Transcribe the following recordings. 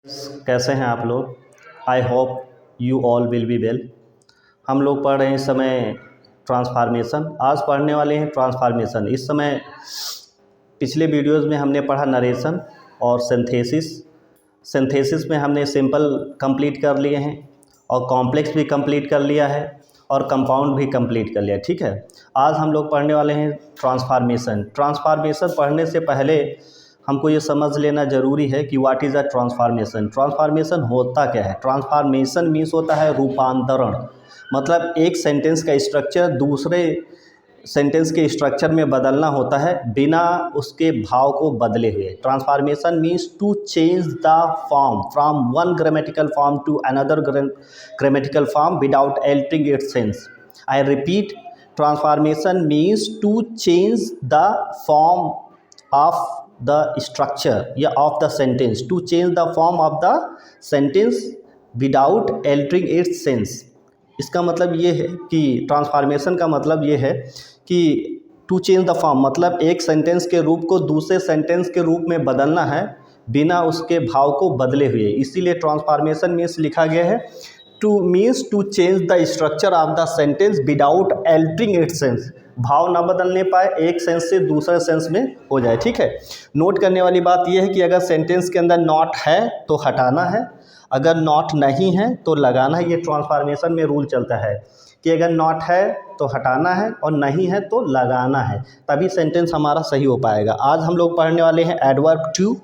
कैसे हैं आप लोग। I hope you all will be well. हम लोग पढ़ रहे हैं इस समय ट्रांसफॉर्मेशन। आज पढ़ने वाले हैं ट्रांसफॉर्मेशन। इस समय पिछले वीडियोस में हमने पढ़ा नरेशन और सिंथेसिस। सिंथेसिस में हमने सिंपल कंप्लीट कर लिए हैं और कॉम्प्लेक्स भी कंप्लीट कर लिया है और कंपाउंड भी कंप्लीट कर लिया। ठीक है, आज हम लोग पढ़ने वाले हैं ट्रांसफॉर्मेशन। ट्रांसफॉर्मेशन पढ़ने से पहले हमको ये समझ लेना ज़रूरी है कि what is a transformation. Transformation होता क्या है। ट्रांसफॉर्मेशन मीन्स होता है रूपांतरण, मतलब एक सेंटेंस का स्ट्रक्चर दूसरे सेंटेंस के स्ट्रक्चर में बदलना होता है बिना उसके भाव को बदले हुए। Transformation means to change the form from one grammatical form to another grammatical form without altering its sense. I repeat, transformation means to change the form of the structure या of the sentence, to change the form of the sentence without altering its sense। इसका मतलब ये है कि transformation का मतलब ये है कि टू चेंज द फॉर्म मतलब एक सेंटेंस के रूप को दूसरे सेंटेंस के रूप में बदलना है बिना उसके भाव को बदले हुए। इसीलिए ट्रांसफॉर्मेशन मीन्स लिखा गया है to change the structure of the sentence without altering its sense. भाव ना बदलने पाए, एक सेंस से दूसरे सेंस में हो जाए। ठीक है, नोट करने वाली बात यह है कि अगर सेंटेंस के अंदर नॉट है तो हटाना है, अगर नॉट नहीं है तो लगाना है। ये ट्रांसफॉर्मेशन में रूल चलता है कि अगर नॉट है तो हटाना है और नहीं है तो लगाना है, तभी सेंटेंस हमारा सही हो पाएगा। आज हम लोग पढ़ने वाले हैं एडवर्ब टू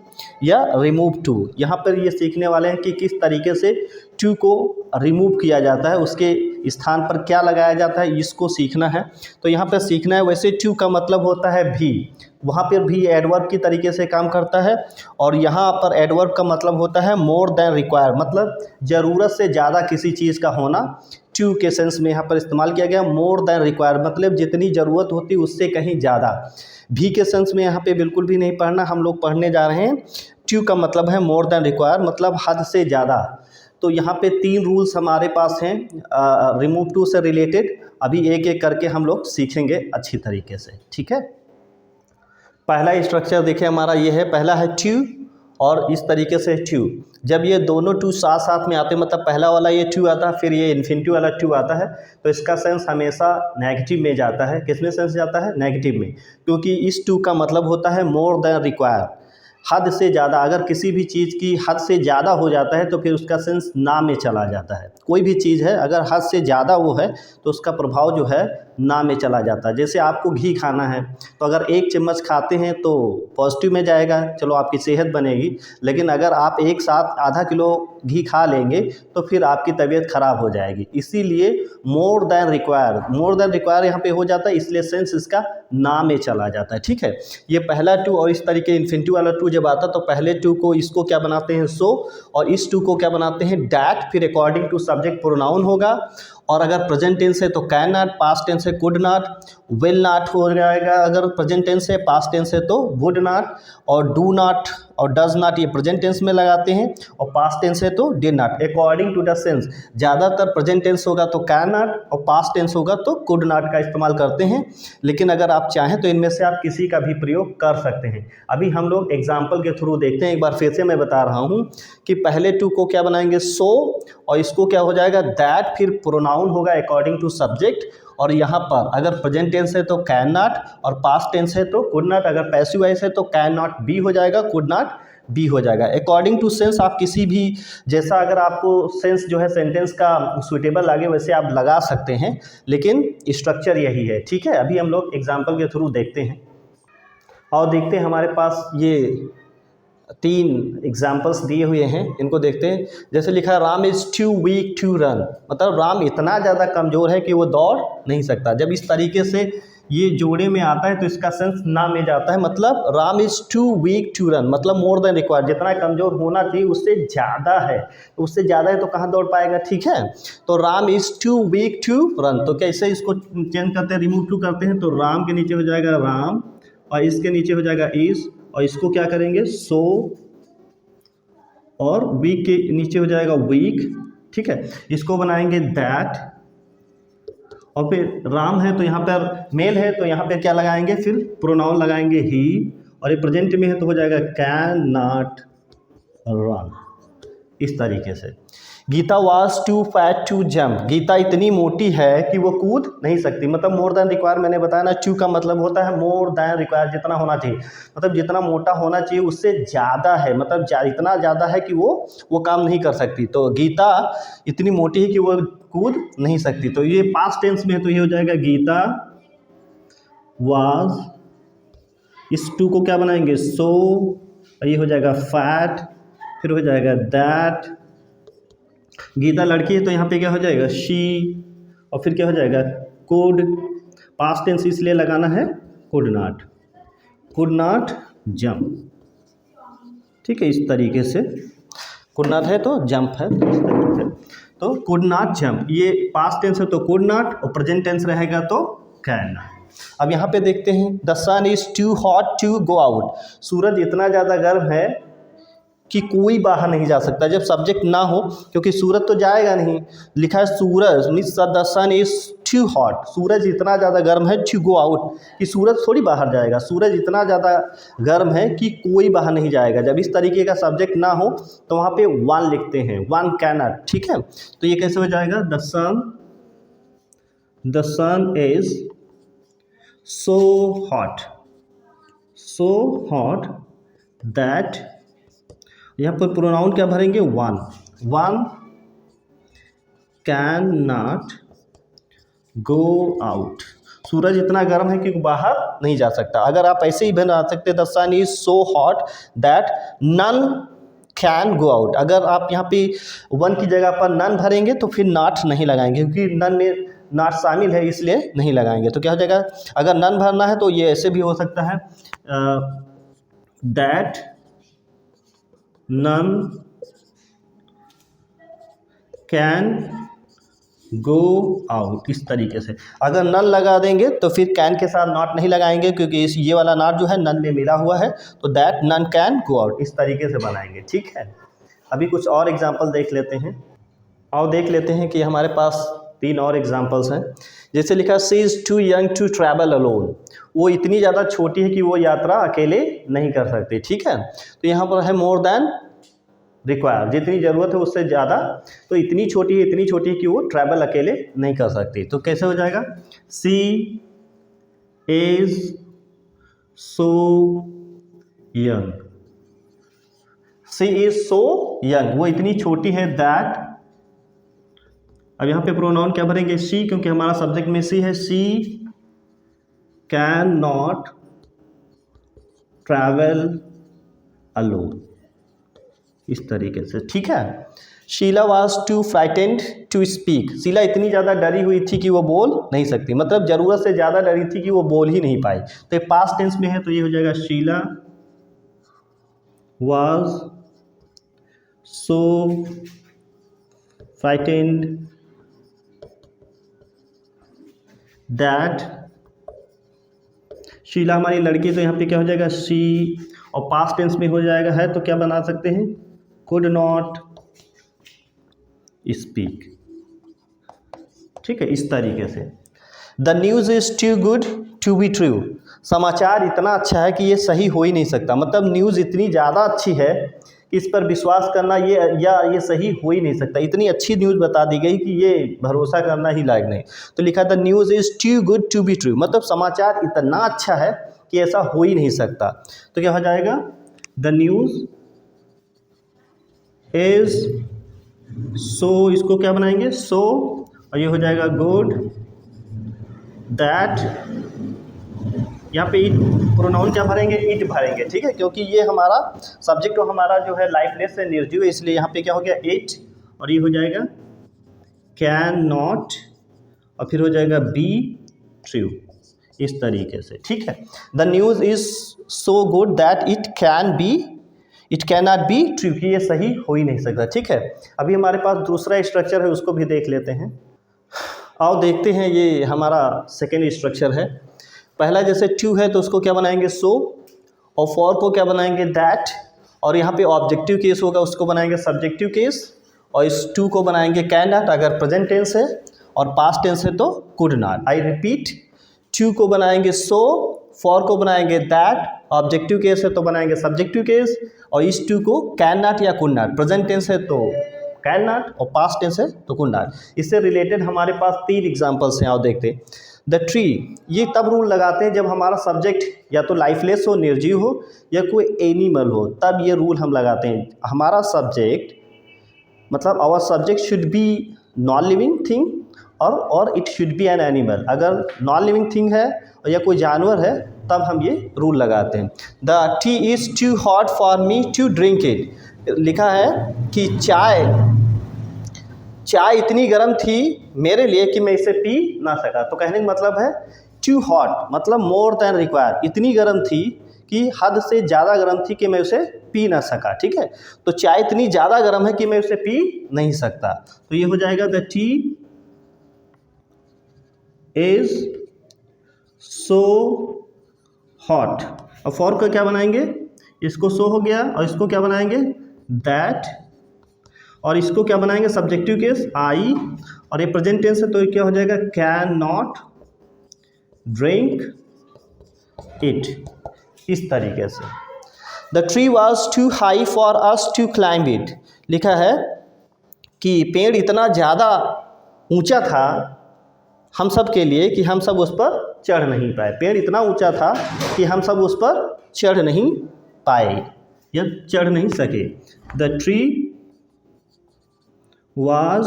या रिमूव टू। यहाँ पर ये सीखने वाले हैं कि किस तरीके से टू को रिमूव किया जाता है, उसके स्थान पर क्या लगाया जाता है, इसको सीखना है। तो यहाँ पर सीखना है। वैसे टू का मतलब होता है भी, वहाँ पर भी एडवर्ब की तरीके से काम करता है। और यहाँ पर एडवर्ब का मतलब होता है मोर देन रिक्वायर, मतलब ज़रूरत से ज़्यादा किसी चीज़ का होना। टू के सेंस में यहाँ पर इस्तेमाल किया गया। मोर देन रिक्वायर मतलब जितनी ज़रूरत होती उससे कहीं ज़्यादा। भी के सेंस में यहाँ पे बिल्कुल भी नहीं पढ़ना। हम लोग पढ़ने जा रहे हैं टू का मतलब है मोर देन रिक्वायर, मतलब हद से ज़्यादा। तो यहाँ पे 3 रूल्स हमारे पास हैं रिमूव टू से रिलेटेड। अभी एक एक करके हम लोग सीखेंगे अच्छी तरीके से। ठीक है, पहला स्ट्रक्चर देखिए हमारा ये है। पहला है टू और इस तरीके से टू। जब ये दोनों टू साथ साथ में आते हैं, मतलब पहला वाला ये टू आता है फिर ये इन्फिनिटी वाला टू आता है, तो इसका सेंस हमेशा नेगेटिव में जाता है। किसमें सेंस जाता है? नेगेटिव में, क्योंकि इस टू का मतलब होता है मोर देन रिक्वायर, हद से ज़्यादा। अगर किसी भी चीज़ की हद से ज़्यादा हो जाता है तो फिर उसका सेंस ना में चला जाता है। कोई भी चीज़ है अगर हद से ज़्यादा वो है तो उसका प्रभाव जो है ना में चला जाता है। जैसे आपको घी खाना है तो अगर 1 चम्मच खाते हैं तो पॉजिटिव में जाएगा, चलो आपकी सेहत बनेगी। लेकिन अगर आप एक साथ आधा किलो घी खा लेंगे तो फिर आपकी तबीयत ख़राब हो जाएगी। इसीलिए मोर देन रिक्वायर यहाँ पे हो जाता है, इसलिए सेंस इसका ना में चला जाता है। ठीक है, ये पहला टू। और इस तरीके इन्फिनिटी वाला टू जब आता तो पहले टू को इसको क्या बनाते हैं सो, और इस टू को क्या बनाते हैं डैट। फिर अकॉर्डिंग टू सब्जेक्ट प्रोनाउन होगा। और अगर प्रेजेंट टेंस है तो कैन नॉट, पास्ट टेंस है कुड नॉट, विल नॉट हो जाएगा। अगर प्रेजेंट टेंस है, पास्ट टेंस है तो वुड नॉट, और डू नॉट और डज नॉट ये प्रेजेंट टेंस में लगाते हैं, और पास्ट टेंस है तो did not. According to the sense, ज़्यादातर प्रेजेंट टेंस होगा तो कैन नॉट और पास्ट टेंस होगा तो कुड नॉट का इस्तेमाल करते हैं। लेकिन अगर आप चाहें तो इनमें से आप किसी का भी प्रयोग कर सकते हैं। अभी हम लोग एग्जाम्पल के थ्रू देखते हैं। एक बार फिर से मैं बता रहा हूँ कि पहले टू को क्या बनाएंगे सो, और इसको क्या हो जाएगा दैट, फिर प्रोनाउन होगा अकॉर्डिंग टू सब्जेक्ट। और यहाँ पर अगर प्रेजेंट टेंस है तो कैन नॉट और पास्ट टेंस है तो कुड नॉट। अगर पैसिव वॉइस है तो कैन नॉट बी हो जाएगा, कुड नॉट बी हो जाएगा। अकॉर्डिंग टू सेंस आप किसी भी, जैसा अगर आपको सेंस जो है सेंटेंस का सूटेबल लगे वैसे आप लगा सकते हैं, लेकिन स्ट्रक्चर यही है। ठीक है, अभी हम लोग एग्जाम्पल के थ्रू देखते हैं और देखते हैं। हमारे पास ये 3 एग्जाम्पल्स दिए हुए हैं, इनको देखते हैं। जैसे लिखा है Ram is too weak to run, मतलब राम इतना ज़्यादा कमज़ोर है कि वो दौड़ नहीं सकता। जब इस तरीके से ये जोड़े में आता है तो इसका सेंस ना में जाता है, मतलब Ram is too weak to run, मतलब मोर देन रिक्वायर्ड, जितना कमज़ोर होना चाहिए उससे ज़्यादा है। उससे ज़्यादा है तो कहाँ दौड़ पाएगा। ठीक है, तो Ram is too weak to run. तो कैसे इसको चेंज करते हैं, रिमूव टू करते हैं, तो राम के नीचे हो जाएगा राम और इसके नीचे हो जाएगा इज़, और इसको क्या करेंगे सो, और वीक के नीचे हो जाएगा वीक। ठीक है, इसको बनाएंगे दैट, और फिर राम है तो यहाँ पर मेल है तो यहाँ पे क्या लगाएंगे, फिर प्रोनाउन लगाएंगे ही, और ये प्रेजेंट में है तो हो जाएगा कैन नॉट रन। इस तरीके से। Geeta was too fat to jump, Geeta इतनी मोटी है कि वो कूद नहीं सकती। मतलब मोर देन रिक्वायर मैंने बताया ना, टू का मतलब होता है मोर देन रिक्वायर, जितना होना चाहिए, मतलब जितना मोटा होना चाहिए उससे ज़्यादा है, मतलब इतना ज़्यादा है कि वो काम नहीं कर सकती। तो गीता इतनी मोटी है कि वो कूद नहीं सकती। तो ये पास्ट टेंस में है, तो ये हो जाएगा गीता वाज, इस टू को क्या बनाएंगे सो, ये हो जाएगा फैट, फिर हो जाएगा दैट। गीता लड़की है तो यहाँ पे क्या हो जाएगा शी, और फिर क्या हो जाएगा कुड। पास्ट टेंस इसलिए लगाना है कुड नॉट जंप। ठीक है, इस तरीके से कुड नॉट है तो जंप है, इस तरीके से। तो कुड नॉट जंप, ये पास्ट टेंस है तो कुड नॉट, और प्रेजेंट टेंस रहेगा तो कैन नॉट। अब यहाँ पे देखते हैं the sun is too hot to go out, सूरज इतना ज़्यादा गर्म है कि कोई बाहर नहीं जा सकता, जब सब्जेक्ट ना हो, क्योंकि सूरज तो जाएगा नहीं। लिखा है सूरज means the sun is too hot, सूरज इतना ज़्यादा गर्म है टू गो आउट, कि सूरज थोड़ी बाहर जाएगा, सूरज इतना ज़्यादा गर्म है कि कोई बाहर नहीं जाएगा। जब इस तरीके का सब्जेक्ट ना हो तो वहाँ पे वन लिखते हैं, वन कैन नॉट। ठीक है, तो ये कैसे हो जाएगा the sun is so hot that, यहाँ पर प्रोनाउन क्या भरेंगे one can not go out, सूरज इतना गर्म है कि बाहर नहीं जा सकता। अगर आप ऐसे ही बना सकते the sun is so hot that none can go out, अगर आप यहाँ पे वन की जगह पर नन भरेंगे तो फिर नॉट नहीं लगाएंगे, क्योंकि नन में नॉट शामिल है इसलिए नहीं लगाएंगे। तो क्या हो जाएगा, अगर नन भरना है तो ये ऐसे भी हो सकता है that none can go out, इस तरीके से। अगर नन लगा देंगे तो फिर कैन के साथ नॉट नहीं लगाएंगे, क्योंकि ये वाला नॉट जो है नन में मिला हुआ है, तो that none can go out, इस तरीके से बनाएंगे। ठीक है, अभी कुछ और एग्जाम्पल देख लेते हैं। और देख लेते हैं कि हमारे पास 3 और एग्जाम्पल्स हैं। जैसे लिखा she is too young to travel alone, वो इतनी ज़्यादा छोटी है कि वो यात्रा अकेले नहीं कर सकती। ठीक है, तो यहाँ पर है मोर देन रिक्वायर, जितनी ज़रूरत है उससे ज़्यादा, तो इतनी छोटी है कि वो ट्रैवल अकेले नहीं कर सकती। तो कैसे हो जाएगा she is so young, she is so young, वो इतनी छोटी है दैट, अब यहाँ पे प्रोनाउन क्या भरेंगे शी, क्योंकि हमारा सब्जेक्ट में सी है, she can not travel alone, इस तरीके से। ठीक है, Sheela was too frightened to speak, Sheela इतनी ज़्यादा डरी हुई थी कि वो बोल नहीं सकती, मतलब ज़रूरत से ज़्यादा डरी थी कि वो बोल ही नहीं पाई। तो ये पास्ट टेंस में है, तो ये हो जाएगा Sheela was so frightened that, Sheela हमारी लड़की, तो यहाँ पे क्या हो जाएगा शी, और पास्ट टेंस में हो जाएगा है, तो क्या बना सकते हैं कुड नॉट स्पीक। ठीक है, इस तरीके से। The news is too good to be true, समाचार इतना अच्छा है कि ये सही हो ही नहीं सकता, मतलब न्यूज़ इतनी ज़्यादा अच्छी है कि इस पर विश्वास करना ये सही हो ही नहीं सकता, इतनी अच्छी न्यूज़ बता दी गई कि ये भरोसा करना ही लायक नहीं। तो लिखा the news is too good to be true, मतलब समाचार इतना अच्छा है कि ऐसा हो ही नहीं सकता। तो क्या हो जाएगा द न्यूज़ इज़ सो, इसको क्या बनाएंगे सो, और ये हो जाएगा गुड दैट, यहाँ पे इट प्रोनाउन क्या भरेंगे इट भरेंगे। ठीक है, क्योंकि ये हमारा सब्जेक्ट हमारा जो है लाइफलेस है, निर्जीव है, इसलिए यहाँ पे क्या हो गया इट, और ये हो जाएगा कैन नॉट, और फिर हो जाएगा बी ट्रू, इस तरीके से। ठीक है, the news is so good that it can not be true, कि ये सही हो ही नहीं सकता। ठीक है, अभी हमारे पास दूसरा स्ट्रक्चर है, उसको भी देख लेते हैं। आओ देखते हैं, ये हमारा सेकेंड स्ट्रक्चर है। पहला जैसे टू है तो उसको क्या बनाएंगे सो, और फॉर को क्या बनाएंगे दैट, और यहाँ पे ऑब्जेक्टिव केस होगा उसको बनाएंगे सब्जेक्टिव केस, और इस टू को बनाएंगे कैन नॉट अगर प्रेजेंट टेंस है, और पास्ट टेंस है तो could not. I repeat, too को बनाएंगे सो, फॉर को बनाएंगे दैट, ऑब्जेक्टिव केस है तो बनाएंगे सब्जेक्टिव केस, और इस टू को कैन नॉट या कुड नॉट, प्रेजेंट टेंस है तो कैन नॉट और पास्ट टेंस है तो कुड नॉट। इससे रिलेटेड हमारे पास 3 एग्जांपल्स हैं, आओ देखते हैं। द ट्री, ये तब रूल लगाते हैं जब हमारा सब्जेक्ट या तो लाइफलेस हो, निर्जीव हो, या कोई एनिमल हो, तब ये रूल हम लगाते हैं। हमारा सब्जेक्ट मतलब our subject should be non living thing और it should be an animal. अगर नॉन लिविंग थिंग है या कोई जानवर है तब हम ये रूल लगाते हैं। The tea is too hot for me to drink it, लिखा है कि चाय इतनी गर्म थी मेरे लिए कि मैं इसे पी ना सका। तो कहने का मतलब है टू हॉट मतलब मोर देन रिक्वायर, इतनी गर्म थी कि हद से ज़्यादा गर्म थी कि मैं उसे पी ना सका। ठीक है, तो चाय इतनी ज़्यादा गर्म है कि मैं उसे पी नहीं सकता। तो ये हो जाएगा the T is so hot. और फॉर का क्या बनाएंगे, इसको सो हो गया और इसको क्या बनाएंगे दैट, और इसको क्या बनाएंगे सब्जेक्टिव केस आई, और ये प्रेजेंट टेंस है तो क्या हो जाएगा कैन नॉट ड्रिंक इट, इस तरीके से। The tree was too high for us to climb it, लिखा है कि पेड़ इतना ज़्यादा ऊंचा था हम सब के लिए कि हम सब उस पर चढ़ नहीं पाए। पेड़ इतना ऊंचा था कि हम सब उस पर चढ़ नहीं पाए या चढ़ नहीं सके। द ट्री वाज,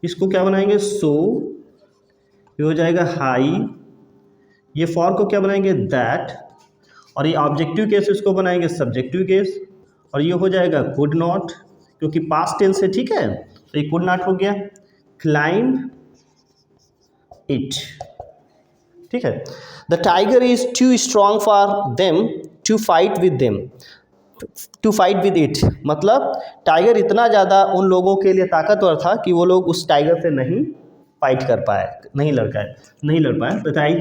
इसको क्या बनाएंगे सो, ये हो जाएगा हाई, ये फॉर को क्या बनाएंगे दैट, और ये ऑब्जेक्टिव केस इसको बनाएंगे सब्जेक्टिव केस, और ये हो जाएगा कुड नॉट क्योंकि पास्ट टेंस है। ठीक है, तो ये कुड नॉट हो गया। क्लाइंब इट, ठीक है। The tiger is too strong for them to fight with them, to fight with it मतलब टाइगर इतना ज़्यादा उन लोगों के लिए ताकतवर था कि वो लोग उस टाइगर से नहीं फाइट कर पाए, नहीं लड़ पाए।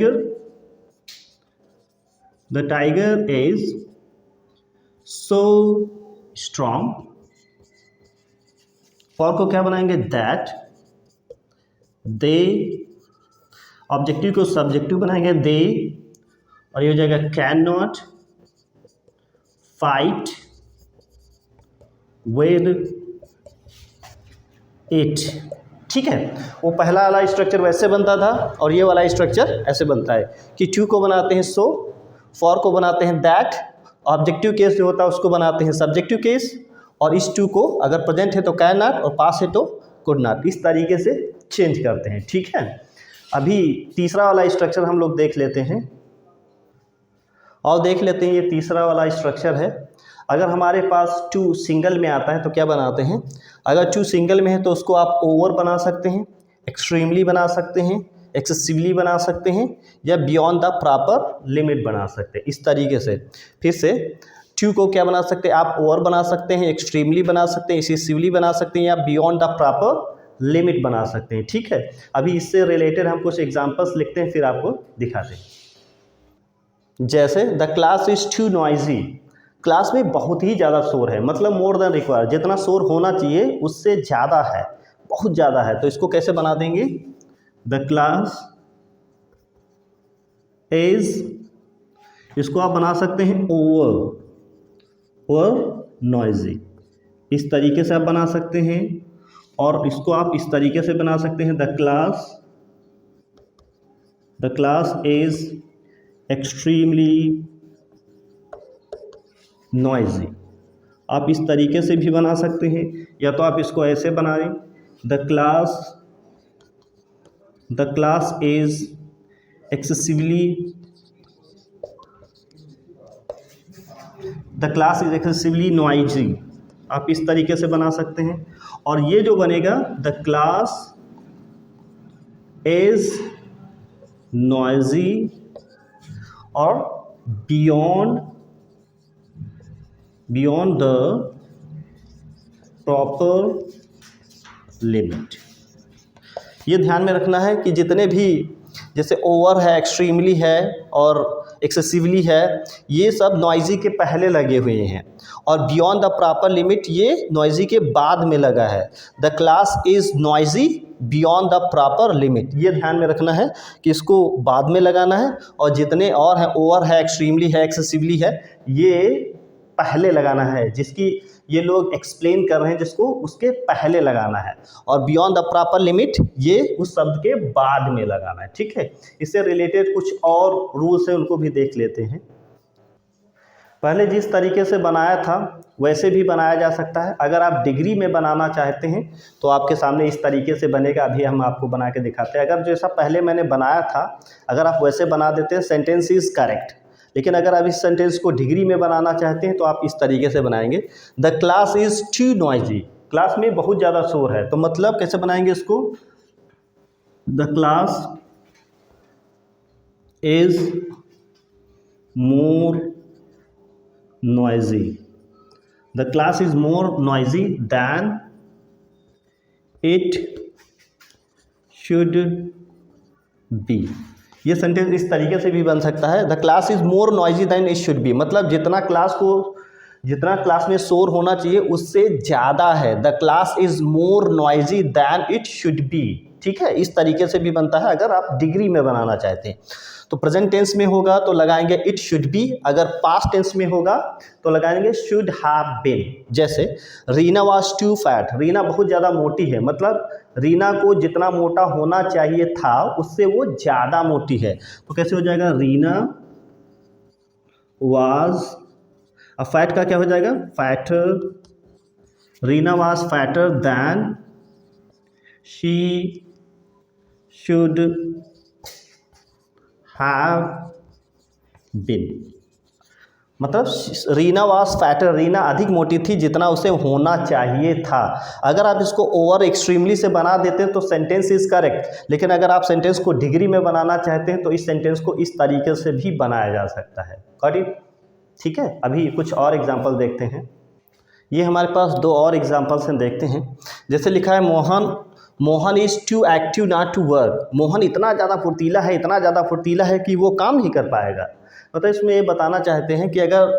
The tiger is so strong, for को क्या बनाएंगे दैट, दे, ऑब्जेक्टिव को सब्जेक्टिव बनाएंगे दे, और ये हो जाएगा can not fight with it. ठीक है, वो पहला वाला स्ट्रक्चर वैसे बनता था और ये वाला स्ट्रक्चर ऐसे बनता है कि टू को बनाते हैं सो, फॉर को बनाते हैं दैट, ऑब्जेक्टिव केस जो होता है उसको बनाते हैं सब्जेक्टिव केस, और इस टू को अगर प्रेजेंट है तो कैन नॉट और पास है तो कुड नॉट, इस तरीके से चेंज करते हैं। ठीक है, अभी तीसरा वाला स्ट्रक्चर हम लोग देख लेते हैं, और देख लेते हैं ये तीसरा वाला स्ट्रक्चर है। अगर हमारे पास टू सिंगल में आता है तो क्या बनाते हैं, अगर टू सिंगल में है तो उसको आप ओवर बना सकते हैं, एक्सट्रीमली बना सकते हैं, एक्सेसिवली बना सकते हैं, या बियॉन्ड द प्रॉपर लिमिट बना सकते हैं। इस तरीके से फिर से टू को क्या बना सकते हैं आप ओवर बना सकते हैं, एक्सट्रीमली बना सकते हैं, एक्सेसिवली बना सकते हैं, या बियॉन्ड द प्रॉपर लिमिट बना सकते हैं। ठीक है, अभी इससे रिलेटेड हम कुछ एग्जांपल्स लिखते हैं फिर आपको दिखाते हैं। जैसे the class is too noisy, class में बहुत ही ज़्यादा शोर है, मतलब मोर देन रिक्वायर, जितना शोर होना चाहिए उससे ज़्यादा है, बहुत ज़्यादा है। तो इसको कैसे बना देंगे, द क्लास इज, इसको आप बना सकते हैं ओवर नॉइजी, इस तरीके से आप बना सकते हैं, और इसको आप इस तरीके से बना सकते हैं the class is extremely noisy, आप इस तरीके से भी बना सकते हैं, या तो आप इसको ऐसे बनाएं the class is excessively noisy, आप इस तरीके से बना सकते हैं। और ये जो बनेगा द क्लास इज नॉइजी और बियॉन्ड द प्रॉपर लिमिट। ये ध्यान में रखना है कि जितने भी जैसे ओवर है, एक्सट्रीमली है और एक्सेसिवली है, ये सब नॉइजी के पहले लगे हुए हैं, और बियॉन्ड द प्रॉपर लिमिट ये नॉइजी के बाद में लगा है। The class is noisy beyond the proper limit, ये ध्यान में रखना है कि इसको बाद में लगाना है, और जितने और हैं, ओवर है, एक्सट्रीमली है, एक्सेसिवली है, ये पहले लगाना है। जिसकी ये लोग एक्सप्लेन कर रहे हैं जिसको, उसके पहले लगाना है। और बियॉन्ड द प्रॉपर लिमिट ये उस शब्द के बाद में लगाना है। ठीक है, इससे रिलेटेड कुछ और रूल्स हैं, उनको भी देख लेते हैं। पहले जिस तरीके से बनाया था वैसे भी बनाया जा सकता है। अगर आप डिग्री में बनाना चाहते हैं तो आपके सामने इस तरीके से बनेगा। अभी हम आपको बना के दिखाते हैं। अगर जैसा पहले मैंने बनाया था अगर आप वैसे बना देते हैं, सेंटेंस इज़ करेक्ट। लेकिन अगर आप इस सेंटेंस को डिग्री में बनाना चाहते हैं तो आप इस तरीके से बनाएंगे, the class is too noisy, class में बहुत ज़्यादा शोर है। तो मतलब कैसे बनाएंगे इसको, the class is more noisy, the class is more noisy than it should be। ये सेंटेंस इस तरीके से भी बन सकता है, the class is more noisy than it should be, मतलब जितना क्लास में शोर होना चाहिए उससे ज़्यादा है। The class is more noisy than it should be. ठीक है, इस तरीके से भी बनता है अगर आप डिग्री में बनाना चाहते हैं। तो प्रेजेंट टेंस में होगा तो लगाएंगे इट शुड बी, अगर पास्ट टेंस में होगा तो लगाएंगे शुड हैव बीन। जैसे Reena was too fat, Reena बहुत ज़्यादा मोटी है, मतलब रीना को जितना मोटा होना चाहिए था उससे वो ज़्यादा मोटी है। तो कैसे हो जाएगा, रीना वाज, अब फैट का क्या हो जाएगा, fatter, Reena was fatter than she should have been. मतलब रीना वाज फैटर, रीना अधिक मोटी थी जितना उसे होना चाहिए था। अगर आप इसको ओवर एक्सट्रीमली से बना देते हैं तो सेंटेंस इज करेक्ट, लेकिन अगर आप सेंटेंस को डिग्री में बनाना चाहते हैं तो इस सेंटेंस को इस तरीके से भी बनाया जा सकता है। Got it? ठीक है, अभी कुछ और एग्जाम्पल देखते हैं। ये हमारे पास दो और एग्जाम्पल्स हैं, देखते हैं। जैसे लिखा है Mohan is too active not to work, Mohan इतना ज़्यादा फुर्तीला है कि वो काम नहीं कर पाएगा। मतलब इसमें ये बताना चाहते हैं कि अगर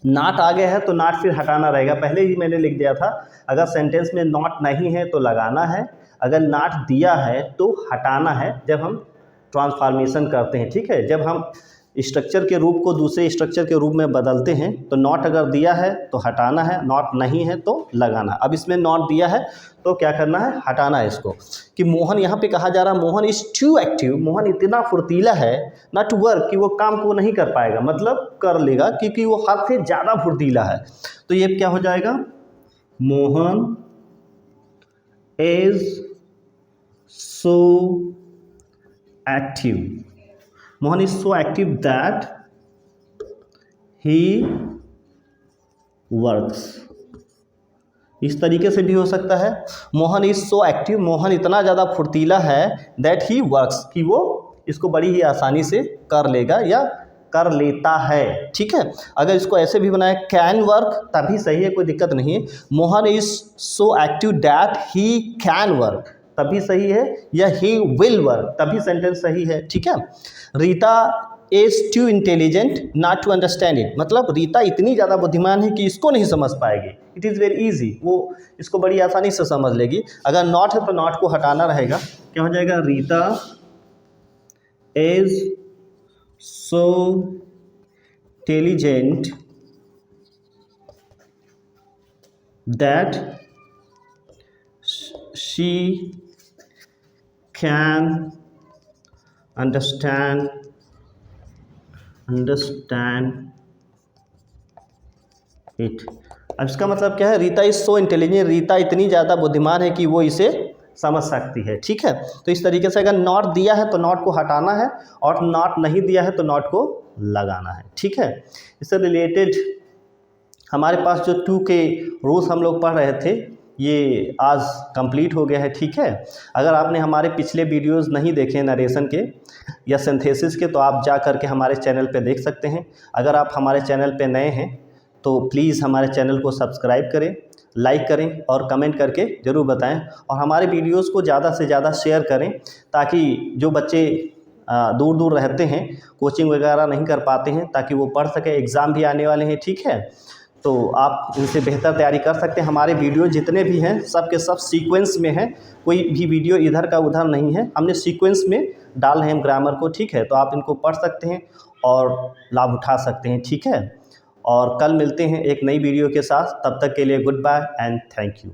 नॉट आ गया है तो नॉट फिर हटाना रहेगा। पहले ही मैंने लिख दिया था, अगर सेंटेंस में नॉट नहीं है तो लगाना है, अगर नॉट दिया है तो हटाना है जब हम ट्रांसफॉर्मेशन करते हैं। ठीक है, जब हम स्ट्रक्चर के रूप को दूसरे स्ट्रक्चर के रूप में बदलते हैं तो नॉट अगर दिया है तो हटाना है, नॉट नहीं है तो लगाना। अब इसमें नॉट दिया है तो क्या करना है, हटाना है इसको। कि मोहन यहाँ पे कहा जा रहा है Mohan is too active, Mohan इतना फुर्तीला है, नॉट टू वर्क कि वो काम को नहीं कर पाएगा, मतलब कर लेगा क्योंकि वो हद से ज़्यादा फुर्तीला है। तो ये क्या हो जाएगा, Mohan is so active, Mohan is so active that he works. इस तरीके से भी हो सकता है, Mohan is so active, Mohan इतना ज़्यादा फुर्तीला है दैट ही वर्क्स, कि वो इसको बड़ी ही आसानी से कर लेगा या कर लेता है। ठीक है, अगर इसको ऐसे भी बनाए कैन वर्क तभी सही है, कोई दिक्कत नहीं है। Mohan is so active that he can work तभी सही है, या ही विल वर्क तभी सेंटेंस सही है। ठीक है, Rita is too intelligent not to understand it, मतलब रीता इतनी ज़्यादा बुद्धिमान है कि इसको नहीं समझ पाएगी। इट इज़ वेरी इजी, वो इसको बड़ी आसानी से समझ लेगी। अगर नॉट है तो नॉट को हटाना रहेगा, क्या हो जाएगा, Rita is so intelligent that she can understand it. अब इसका मतलब क्या है, Rita is so intelligent, Rita इतनी ज़्यादा बुद्धिमान है कि वो इसे समझ सकती है। ठीक है, तो इस तरीके से अगर नॉट दिया है तो नॉट को हटाना है, और नॉट नहीं दिया है तो नॉट को लगाना है। ठीक है, इससे रिलेटेड हमारे पास जो 2 के रूल्स हम लोग पढ़ रहे थे ये आज कंप्लीट हो गया है। ठीक है, अगर आपने हमारे पिछले वीडियोस नहीं देखे नरेशन के या सिंथेसिस के तो आप जा करके हमारे चैनल पे देख सकते हैं। अगर आप हमारे चैनल पे नए हैं तो प्लीज़ हमारे चैनल को सब्सक्राइब करें, लाइक करें और कमेंट करके ज़रूर बताएं, और हमारे वीडियोस को ज़्यादा से ज़्यादा शेयर करें ताकि जो बच्चे दूर दूर रहते हैं, कोचिंग वगैरह नहीं कर पाते हैं, ताकि वो पढ़ सकें। एग्ज़ाम भी आने वाले हैं। ठीक है, तो आप इनसे बेहतर तैयारी कर सकते हैं। हमारे वीडियो जितने भी हैं सब के सब सीक्वेंस में हैं, कोई भी वीडियो इधर का उधर नहीं है, हमने सीक्वेंस में डाल हैं ग्रामर को, ठीक है। तो आप इनको पढ़ सकते हैं और लाभ उठा सकते हैं, ठीक है। और कल मिलते हैं एक नई वीडियो के साथ, तब तक के लिए good bye and thank you.